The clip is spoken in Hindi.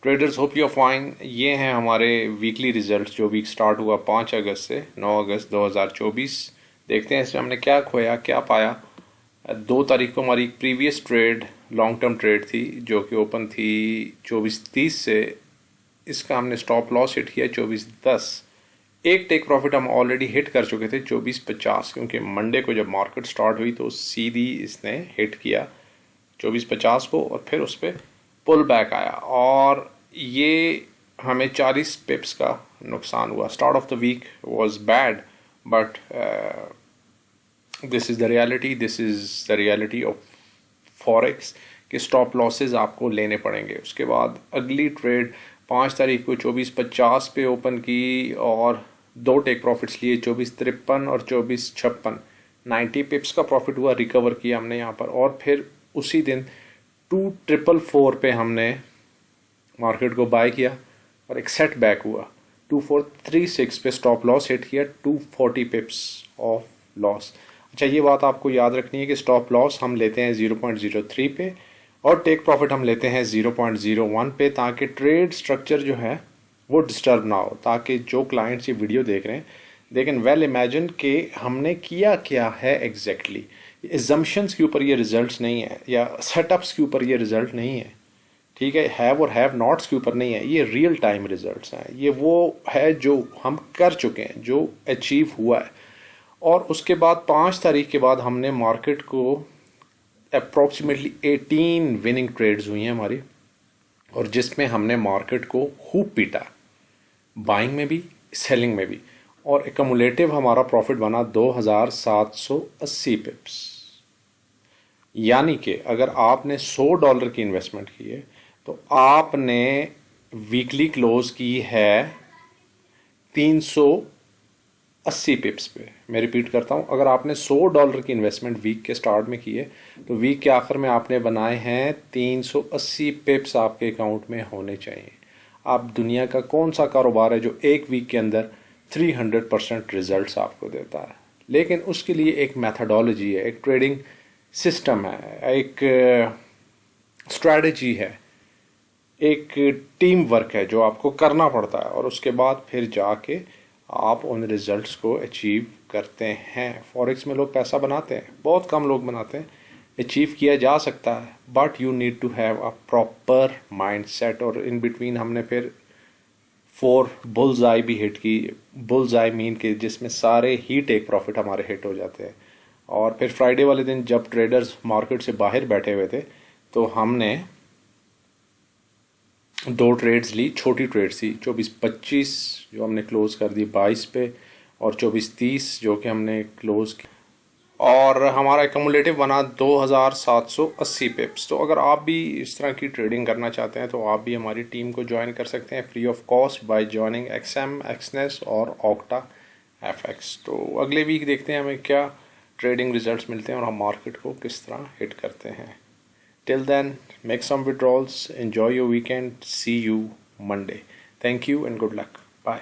Traders hope you are fine. ये हैं हमारे वीकली रिजल्ट्स जो वीक स्टार्ट हुआ 5 अगस्त से 9 अगस्त 2024। देखते हैं इसमें हमने क्या खोया क्या पाया। 2 तारीख को हमारी previous trade long term trade थी जो कि ओपन थी 24:30 से। इसका हमने स्टॉप लॉस हिट किया 24:10। एक टेक प्रॉफिट हम ऑलरेडी हिट कर चुके थे 24:50, क्योंकि मंडे को जब मार्केट स्टार्ट हुई तो सीधी इसने हिट किया 24:50 को और फिर उस पर पुल बैक आया और ये हमें 40 पिप्स का नुकसान हुआ। Start of the week was bad but this is the reality of forex कि स्टॉप लॉसेस आपको लेने पड़ेंगे। उसके बाद अगली ट्रेड 5 तारीख को 24:50 पे ओपन की और 2 टेक प्रॉफिट्स लिए 24:53 और 24:56। 90 पिप्स का प्रॉफिट हुआ, रिकवर किया हमने यहाँ पर। और फिर उसी दिन 2444 पे हमने मार्केट को बाय किया और एक सेट बैक हुआ। 2436 पे स्टॉप लॉस हिट किया, 240 पिप्स ऑफ लॉस। अच्छा, ये बात आपको याद रखनी है कि स्टॉप लॉस हम लेते हैं 0.03 पे और टेक प्रॉफिट हम लेते हैं 0.01 पे, ताकि ट्रेड स्ट्रक्चर जो है वो डिस्टर्ब ना हो, ताकि जो क्लाइंट्स ये वीडियो देख रहे हैं दे कैन वेल इमेजिन कि हमने किया क्या है एग्जैक्टली। एजम्पशंस के ऊपर ये रिजल्ट्स नहीं है या सेटअप्स के ऊपर ये रिजल्ट नहीं है, ठीक है। हैव और हैव नॉट्स के ऊपर नहीं है, ये रियल टाइम रिजल्ट्स हैं। ये वो है जो हम कर चुके हैं, जो अचीव हुआ है। और उसके बाद 5 तारीख के बाद हमने मार्केट को अप्रॉक्सीमेटली 18 विनिंग ट्रेड्स हुई हैं हमारी, और जिसमें हमने मार्केट को खूब पीटा, बाइंग में भी सेलिंग में भी। और एकमुलेटिव हमारा प्रॉफिट बना 2780 पिप्स। यानी कि अगर आपने $100 की इन्वेस्टमेंट की है तो आपने वीकली क्लोज की है 380 पिप्स पे। मैं रिपीट करता हूँ, अगर आपने $100 की इन्वेस्टमेंट वीक के स्टार्ट में की है तो वीक के आखिर में आपने बनाए हैं 380 पिप्स आपके अकाउंट में होने चाहिए। आप दुनिया का कौन सा कारोबार है जो एक वीक के अंदर 300% रिजल्ट्स आपको देता है? लेकिन उसके लिए एक मैथडोलॉजी है, एक ट्रेडिंग सिस्टम है, एक स्ट्रैटेजी है, एक टीम वर्क है जो आपको करना पड़ता है, और उसके बाद फिर जाके आप उन रिजल्ट्स को अचीव करते हैं। फॉरेक्स में लोग पैसा बनाते हैं, बहुत कम लोग बनाते हैं। अचीव किया जा सकता है but you need to have a proper mind set. और इन बिटवीन हमने फिर 4 बुल्स आई भी हिट की। बुल्स आई मीन के जिसमें सारे ही टेक प्रॉफिट हमारे हिट हो जाते हैं। और फिर फ्राइडे वाले दिन जब ट्रेडर्स मार्केट से बाहर बैठे हुए थे तो हमने 2 ट्रेड्स ली, छोटी ट्रेड्स थी। 24-25 जो हमने क्लोज कर दी 22 पे, और 24-30 जो कि हमने क्लोज की, और हमारा एकमुलेटिव बना 2780 पिप्स। तो अगर आप भी इस तरह की ट्रेडिंग करना चाहते हैं तो आप भी हमारी टीम को ज्वाइन कर सकते हैं free of cost by joining XM, Exness और ऑक्टा FX। तो अगले वीक देखते हैं हमें क्या ट्रेडिंग रिजल्ट्स मिलते हैं और हम मार्केट को किस तरह हिट करते हैं। Till then, make some withdrawals, enjoy your weekend, see you Monday. Thank you and good luck, bye.